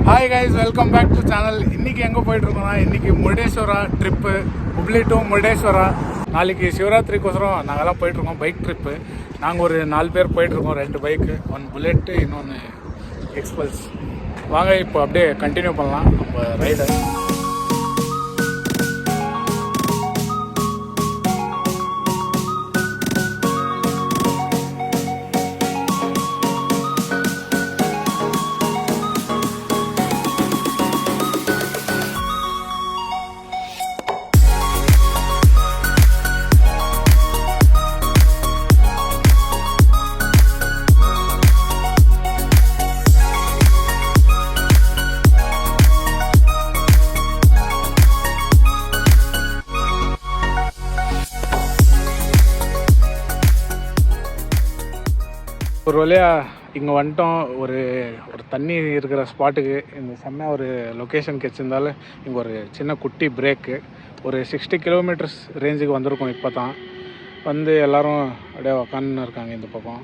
Hi guys, welcome back to channel. இன்றைக்கி எங்கே போயிட்டுருக்கோம்னா, இன்றைக்கி முருடேஸ்வரா ட்ரிப்பு, ஹுப்ளி டு முருடேஸ்வரா. நாளைக்கு சிவராத்திரிக்கோசரம் நாங்கள்லாம் போயிட்டுருக்கோம். Bike trip. நாங்கள் ஒரு 4 பேர் போயிட்டுருக்கோம். 2 பைக்கு, 1 புல்லெட்டு, இன்னொன்று எக்ஸ்பல்ஸ். வாங்க இப்போ அப்படியே கண்டினியூ பண்ணலாம் நம்ம ரைடை. ஒரு வழியாக இங்கே வந்துட்டோம். ஒரு தண்ணி இருக்கிற ஸ்பாட்டுக்கு. இந்த செம்ம ஒரு லொக்கேஷன் கிடச்சிருந்தாலும் இங்கே ஒரு சின்ன குட்டி பிரேக்கு. ஒரு 60 கிலோமீட்டர்ஸ் ரேஞ்சுக்கு வந்திருக்கோம். இப்போ தான் வந்து எல்லோரும் அப்படியே உக்காந்துன்னு இருக்காங்க இந்த பக்கம்.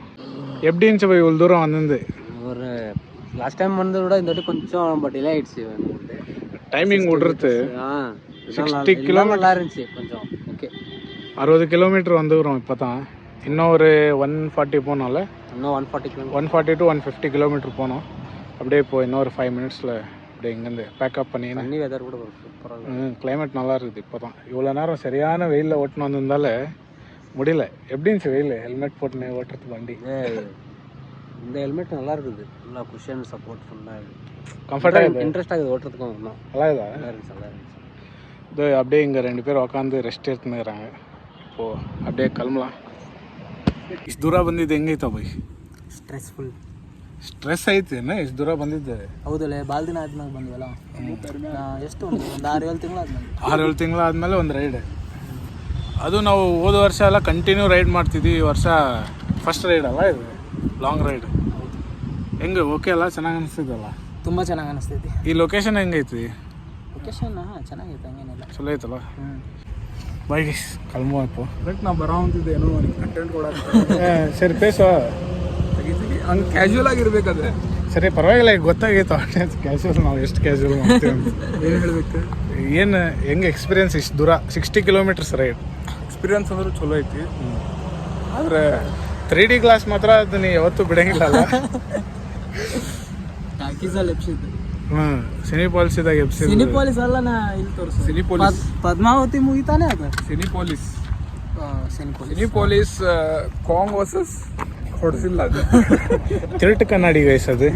எப்படி இருந்துச்சு போய் இவ்வளோ தூரம் வந்து? ஒரு லாஸ்ட் டைம் வந்ததை விட இந்த வாட்டி கொஞ்சம் டிலே ஆகிடுச்சு. டைமிங் விடுறது 60 கிலோமீட்டர் நல்லா இருந்துச்சு. கொஞ்சம் ஓகே. 60 கிலோமீட்டர் வந்துக்கிறோம் இப்போ தான். இன்னும் ஒரு 140 போனால இன்னும் 140 to 150 கிலோமீட்டர் போனோம். அப்படியே இப்போ இன்னும் ஒரு 5 மினிட்ஸில் அப்படியே இங்கேருந்து பேக்கப் பண்ணி. தண்ணி வெதர் கூட சூப்பராக கிளைமேட் நல்லா இருக்குது இப்போ தான். இவ்வளோ நேரம் சரியான வெயிலில் ஓட்டுன்னு வந்திருந்தால முடியல. எப்படி இருந்துச்சு வெயில்? ஹெல்மெட் போட்டுன்னு ஓட்டுறதுக்கு வண்டி. இந்த ஹெல்மெட் நல்லா இருக்குது. நல்லா குஷன் சப்போர்ட் ஃபுல்லாக கம்ஃபர்டாக இன்ட்ரெஸ்ட் ஆகுது ஓட்டுறதுக்கும். நல்லா இதா நல்லா இருந்துச்சு. இது அப்படியே இங்கே 2 பேர் உக்காந்து ரெஸ்ட் எடுத்துனுறாங்க. இப்போது அப்படியே கிளம்பலாம். ಇಷ್ಟು ದೂರ ಬಂದಿದ್ದು ಹೆಂಗೈತ ಬೈ? ಸ್ಟ್ರೆಸ್ ಐತೇನ? ಇಷ್ಟು ದೂರ ಬಂದಿದ್ದೆ? ಹೌದಲ್ಲ, ಭಾಳ ದಿನ ಆದ್ಮೇಲೆ ಬಂದ್ವಲ್ಲ. ಎಷ್ಟು ಒಂದು 6-7 ತಿಂಗಳು ಆದ್ಮೇಲೆ. 6-7 ತಿಂಗಳು ಆದಮೇಲೆ ಒಂದು ರೈಡ್. ಅದು ನಾವು ಹೋದ ವರ್ಷ ಎಲ್ಲ ಕಂಟಿನ್ಯೂ ರೈಡ್ ಮಾಡ್ತಿದ್ವಿ. ಈ ವರ್ಷ ಫಸ್ಟ್ ರೈಡ್ ಅಲ್ಲ ಇದು, ಲಾಂಗ್ ರೈಡ್. ಹೆಂಗೆ ಓಕೆ ಅಲ್ಲ? ಚೆನ್ನಾಗಿ ಅನಿಸ್ತಿದ್ದಲ್ಲ? ತುಂಬ ಚೆನ್ನಾಗಿ ಅನಿಸ್ತೈತಿ. ಈ ಲೊಕೇಶನ್ ಹೆಂಗೈತಿ? ಲೊಕೇಶನ್ ಚೆನ್ನಾಗೈತೆ, ಹಂಗೇನಿಲ್ಲ, ಚಲೋ ಐತಲ್ಲ. ಬಾಯ್ ಗೈಸ್, ಕಲ್ಮೋ ಇಪ್ಪು ಬಟ್ ನಾ ಬರೋ ಅಂತಿದ್ದೆ ಏನೋ ಕಂಟೆಂಟ್ ಕೊಡೋಕೆ. ಸರಿ ಪೇಸೋ ಹಂಗೆ ಕ್ಯಾಶುವಲ್ ಆಗಿರ್ಬೇಕಾದ್ರೆ ಸರಿ, ಪರವಾಗಿಲ್ಲ. ಈಗ ಗೊತ್ತಾಗೈತೆ ಕ್ಯಾಶುವಲ್, ನಾವು ಎಷ್ಟು ಕ್ಯಾಶುವಲ್ ಮಾಡ್ತೀವಿ ಅಂತ. ಏನು ಹೇಳಬೇಕು? ಏನು ಹೆಂಗೆ ಎಕ್ಸ್ಪೀರಿಯನ್ಸ್? ಇಷ್ಟು ದೂರ 60 ಕಿಲೋಮೀಟರ್ಸ್ ರೈಡ್ ಎಕ್ಸ್ಪೀರಿಯನ್ಸ್ ಅಂದ್ರೆ ಚಲೋ ಐತಿ. ಆದರೆ 3D ಗ್ಲಾಸ್ ಮಾತ್ರ ಅದು ನೀ ಯಾವತ್ತೂ ಬಿಡಂಗಿಲ್ಲ ಅಲ್ಲ. ಟಾಕೀಸಲ್ಲಿ ಎಪ್ಸಿದ್ದು. ಸಿನಿಪಾಲಿಸಿದಾಗ ಎಪ್ಸಿದ್ದು. ಸಿನಿಪಾಲಿಸ್ ಅಲ್ಲ, ನಾ ಇಲ್ಲಿ ತೋರಿಸಿ. ಸಿನಿಪೋಲಿಸ್ ಪದ್ಮಾವತಿ ಮುಗಿತಾನೆ ಅದು. ಸಿನಿಪೋಲಿಸ್ ಸಿನಿಪಾಲಿಸ್ ಕಾಂಗ್ ವರ್ಸಸ್ ಹೊಡೆಸಿಲ್ಲ ಅದು. ತಿರುಟು ಕನ್ನಡಿ ಗೈಸ್ ಅದು.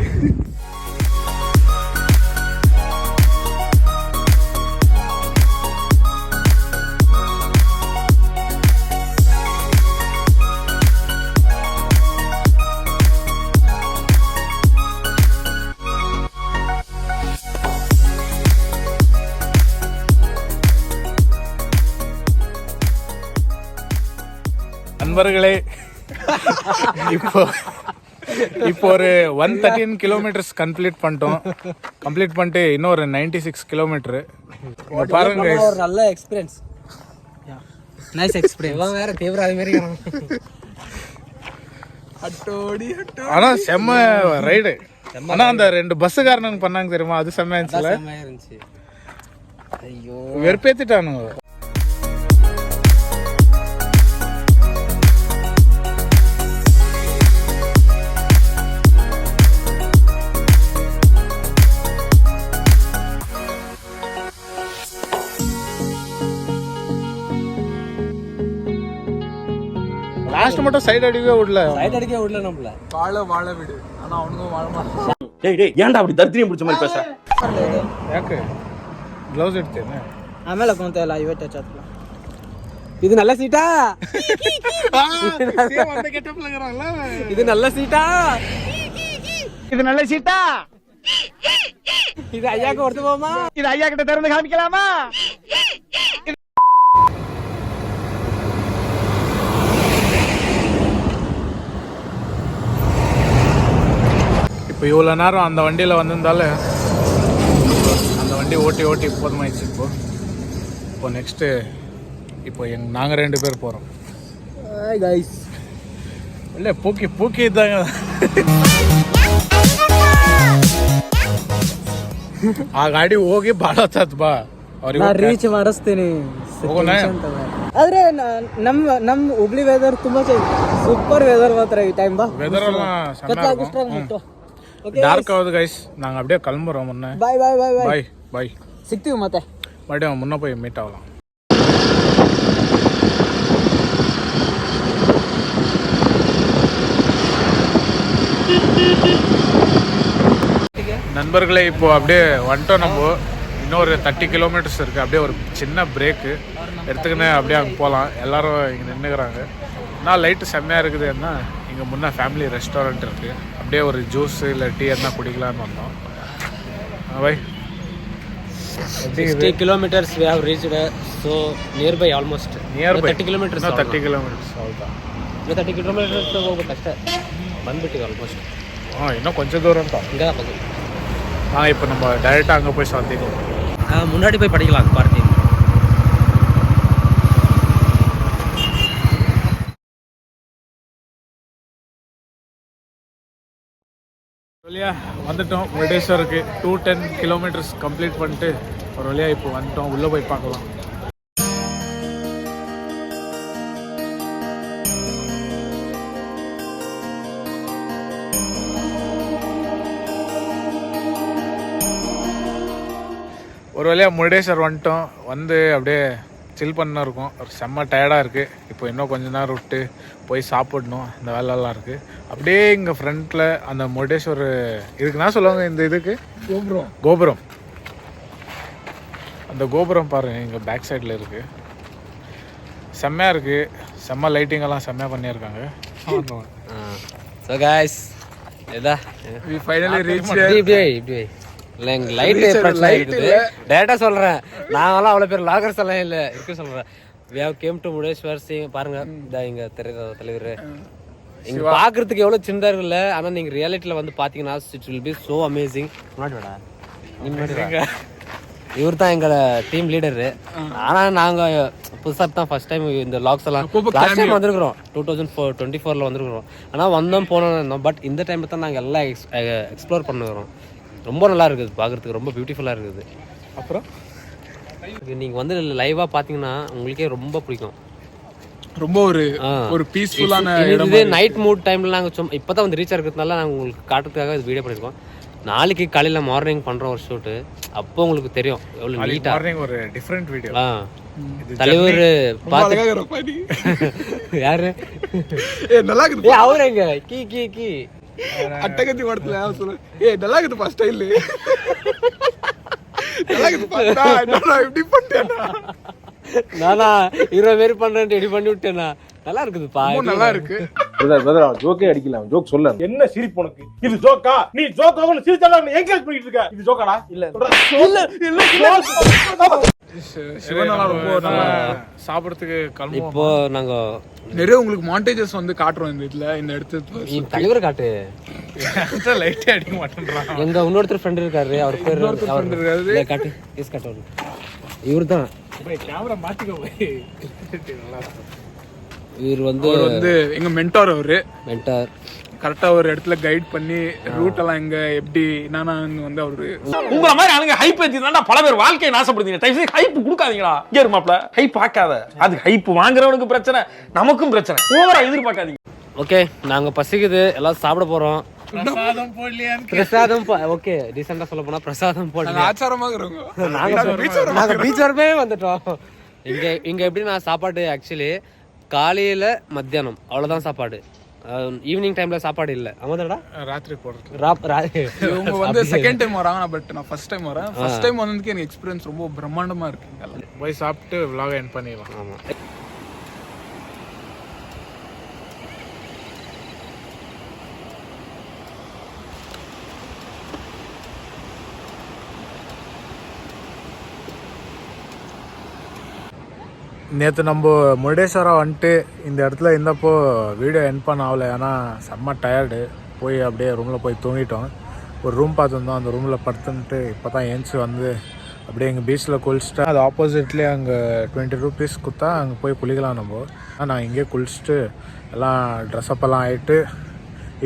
நண்பர்களே, இப்போ ஒரு 113 கிலோமீட்டர்ஸ் கம்ப்ளீட் பண்ணிட்டு இன்னும் ஒரு 96 கிலோமீட்டரு பாருங்க. ஒரு நல்ல எக்ஸ்பீரியன்ஸ், நைஸ் எக்ஸ்பீரியன்ஸ். எல்லாம் வேற தீவிர மாதிரி. ஆனால் செம்ம ரைடு. ஆனால் அந்த 2 பஸ்ஸுக்காரனுங்க பண்ணாங்க தெரியுமா, அது செம்ம இருந்துச்சு. ஐயோ, வெறுப்பேத்திட்டானுங்க. லாஸ்ட் மட்டும் சைடு அடிக்கவே விடல நம்மள. வாழ விடு. ஆனா அவனுங்க வாழ மாட்டான். டேய் ஏன்டா அப்படி தர்த்திரியம் பிடிச்ச மாதிரி பேசுற? ಯಾಕೆ ಗ್ಲೌಸ್ ಇಡ್ತೇನೆ ಆಮೇಲೆ ಕೊಂತೆಲ್ಲ 50 ಹಚ್ಚಲ್ಲ. ಇದು நல்ல சீட்டா? இது நல்ல சீட்டா? இது ஐயாக்கு ஒருத்து போமா? இது ஐயா கிட்ட திறந்து காமிக்கலாமா? இப்போ இவ்வளோ நேரம் அந்த வண்டியில் வந்திருந்தால அந்த வண்டி ஓட்டி போதுமாயிடுச்சு. இப்போ நெக்ஸ்ட்டு நாங்கள் 2 பேர் போகிறோம். இல்லை பூக்கி இதாங்க. ಆ ಗಾಡಿ ಹೋಗಿ ಭಾಳ ಹೊತ್ತಾತ್ ಬಾ ನಾ ರೀಚ್ ಮಾಡಿಸ್ತೀನಿ ಆದ್ರೆ ನಮ್ಮ ಹುಬ್ಳಿ ವೆದರ್ ತುಂಬಾ ಸೂಪರ್ ವೆದರ್ ಮಾತ್ರ ಈ ಟೈಮ್ ಬಾ ವೆದರ್ ಡಾರ್ಕ್ ஆகுது கைஸ் நாங்கள் அப்படியே கிளம்புறோம் முன்னே பாய் பாய் பாய் பாய் பாய் பாய் சிக்திவு மாத்தே மறுபடியும் முன்னே போய் மீட் ஆகலாம். நண்பர்களே இப்போ அப்படியே வந்துட்டோம். நம்ம இன்னொரு 30 கிலோமீட்டர்ஸ் இருக்குது. அப்படியே ஒரு சின்ன பிரேக்கு எடுத்துக்கின்னு அப்படியே அங்கே போகலாம். எல்லோரும் இங்கே நின்றுக்கிறாங்க. ஆனால் லைட்டு செம்மையாக இருக்குது. என்ன இங்கே முன்னே ஃபேமிலி ரெஸ்டாரண்ட் இருக்குது. அப்படியே ஒரு ஜூஸ் இல்லை டீ என்ன குடிக்கலான்னு வந்தோம். By 60 kilometers we have reached, so nearby almost. Nearby 30 kilometers. No, 30 kilometers ಅಲ್ವಾ? 30 kilometers ಹೋಗಬೇಕಷ್ಟೇ, ಬಂದ್ಬಿಟ್ಟಿವಿ ಆಲ್ಮೋಸ್ಟ್. ಇನ್ನೂ ಕೊಂಚ ದೂರ ಅಂತ இங்கே தான் பக்கம். இப்போ நம்ம டைரெக்டாக அங்கே போய் சாத்திக்கணும். முன்னாடி போய் படிக்கலாம் பார்க்கிங். வழியா வந்துட்டோம். முருடேஸ்வருக்கு 210 கிலோமீட்டர்ஸ் கம்ப்ளீட் பண்ணிட்டு ஒரு வழியாக இப்போ வந்துட்டோம். உள்ளே போய் பார்க்கலாம். ஒரு வழியாக முருடேஸ்வர் வந்துட்டோம். வந்து அப்படியே சில் பண்ண இருக்கும். ஒரு செம்ம டயர்டாக இருக்குது. இப்போ இன்னும் கொஞ்ச நேரம் விட்டு போய் சாப்பிடணும். இந்த வேலைலாம் இருக்குது. அப்படியே இங்கே ஃப்ரண்ட்டில் அந்த முருடேஸ்வர் இதுக்குன்னா சொல்லுவாங்க, இந்த இதுக்கு கோபுரம். அந்த கோபுரம் பாருங்கள், இங்கே பேக் சைடில் இருக்குது. செம்மையாக இருக்குது. செம்ம லைட்டிங்கெல்லாம் செம்மையாக பண்ணியிருக்காங்க. ஸோ காய்ஸ் இதா we finally reached இப்படி இல்லை எங்கள் லைட்டு பிரச்சனை இருக்குது. டேரெக்டாக சொல்கிறேன், நாங்களாம் அவ்வளோ பேர் லாகர்ஸ் எல்லாம் இல்லை இருக்க சொல்கிறேன். we have came to Murudeshwar. பாருங்க இந்த இங்கே தலைவர் இங்கே பார்க்குறதுக்கு எவ்வளோ சின்னதாக இருக்குல்ல, ஆனால் நீங்கள் ரியாலிட்டியில் வந்து பார்த்தீங்கன்னா it will be so amazing. இவர் தான் எங்களோட டீம் லீடரு. ஆனால் நாங்கள் புதுசாக தான் ஃபர்ஸ்ட் டைம் இந்த லாக்ஸ் எல்லாம் லாஸ்ட் டைம் வந்துருக்குறோம். 2024 வந்துருக்குறோம். ஆனால் வந்தோம் போனோம். பட் இந்த டைமில் தான் நாங்கள் எல்லாம் எக்ஸ்ப்ளோர் பண்ணுறோம். ரொம்ப நல்லா இருக்குது பார்க்குறதுக்கு, ரொம்ப பியூட்டிஃபுல்லாக இருக்குது. அப்புறம் நீங்கள் வந்து லைவாக பார்த்தீங்கன்னா உங்களுக்கே ரொம்ப பிடிக்கும். ரொம்ப ஒரு பீஸ்ஃபுல்லான இது நைட் மூட் டைமில் நாங்கள் இப்போ தான் வந்து ரீச் இருக்கிறதுனால நாங்கள் உங்களுக்கு காட்டுறதுக்காக இது வீடியோ பண்ணியிருக்கோம். நாளைக்கு காலையில் மார்னிங் பண்ணுற ஒரு ஷூட்டு, அப்போ உங்களுக்கு தெரியும் எவ்வளோ நீட்டாக ஒரு டிஃப்ரெண்ட் வீடியோ. தலைவர் பார்த்து யாரு நல்லா இருக்குது. அவரு எங்க கீ கீ கீ அட்டகத்தி படத்துல சொல்ல நல்லா இருக்குது ஃபர்ஸ்ட் ஸ்டைல் நல்லா இருக்குது பார்த்தா நான் இப்படி பண்ணிட்டேனா, நானா ஹீரோ மாரி பண்றேன் ரெடி பண்ணி விட்டேனா. நல்லா இருக்குதுப்பா, நல்லா இருக்கு. ஜோக்கே அடிக்கலாம், ஜோக் சொல்ல என்ன சிரிப்பு உனக்கு? இது ஜோக்கா? நீ ஜோக்காக சிரிச்சால என்கரேஜ் பண்ணிட்டு இருக்க. இது ஜோக்காடா? இல்ல சிவனால ரொம்ப நல்லா சாப்பிட்றதுக்கு கிளம்புவோம். இப்போ நாங்க நிறைய உங்களுக்கு மாண்டேஜஸ் வந்து காட்டுறோம் இந்த இதுல. இந்த இடத்துல தலைவர் காட்டு லைட்டே அடிக்க மாட்டேன்றான். எங்க இன்னொருத்தர் ஃப்ரெண்ட் இருக்காரு, அவர் பேர் காட்டு கேஸ் காட்டு. இவர் தான் கேமரா மாத்திக்கோ போய். இவர் வந்து எங்க மென்டார். அவரு மென்டார் கரெக்டா ஒரு இடத்துல கைட் பண்ணி ரூட் எல்லாம் எங்க எப்படி என்னன்னா வந்து அவரு உங்கள மாதிரி ஆளுங்க ஹைப் ஏத்தினா பல பேர் வாழ்க்கையை நாசப்படுத்தீங்க. Time hype கொடுக்காதீங்களா? இங்க இருமாப்ல ஹைப் ஆக்காத. அது ஹைப் வாங்குறவனுக்கு பிரச்சனை, நமக்கும் பிரச்சனை. ஓவரா எதிர்பார்க்காதீங்க. ஓகே, நாங்க பசிக்குது, எல்லாம் சாப்பிட போறோம். பிரசாதம் ஓகே, டீசெண்டா சொல்ல போனா பிரசாதம் போடல. ஆச்சாரமாக இருக்கோம். நாங்க பீச் வரவே வந்துட்டோம். இங்க எப்படின்னா சாப்பாடு ஆக்சுவலி காலையில மத்தியானம் அவ்வளவுதான் சாப்பாடு. ஈவினிங் டைம்ல சாப்பாடு இல்ல. ஆமாடா, ராத்திரி போடுறது. இவங்க வந்து செகண்ட் டைம் வராங்க, பட் நான் ஃபர்ஸ்ட் டைம் வரேன். ஃபர்ஸ்ட் டைம் வந்ததுக்கு எனக்கு எக்ஸ்பீரியன்ஸ் ரொம்ப பிரம்மாண்டமா இருக்கு. போய் சாப்பிட்டு vlog எண்ட் பண்ணிடலாம். ஆமா, நேற்று நம்ம முருடேஸ்வரம் வந்துட்டு இந்த இடத்துல இருந்தப்போ வீடியோ எண்ட் பண்ண ஆகலை. ஏன்னா செம்ம டயர்டு. போய் அப்படியே ரூமில் போய் தூங்கிட்டோம். ஒரு ரூம் பார்த்துருந்தோம். அந்த ரூமில் படுத்துன்ட்டு இப்போ தான் ஏஞ்சி வந்து அப்படியே எங்கள் பீச்சில் குளிச்சுட்டு அது ஆப்போசிட்லேயே அங்கே 20 rupees கொடுத்தா அங்கே போய் குளிக்கலாம் நம்ம. நான் இங்கேயே குளிச்சுட்டு எல்லாம் ட்ரெஸ்அப்பெல்லாம் ஆகிட்டு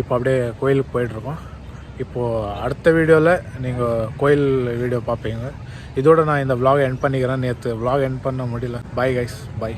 இப்போ அப்படியே கோயிலுக்கு போயிட்டுருக்கோம். இப்போது அடுத்த வீடியோவில் நீங்கள் கோயில் வீடியோ பார்ப்பீங்க. இதோட நான் இந்த vlog எண்ட் பண்ணிக்கிறேன். நேற்று vlog எண்ட் பண்ண முடியல. Bye guys, by.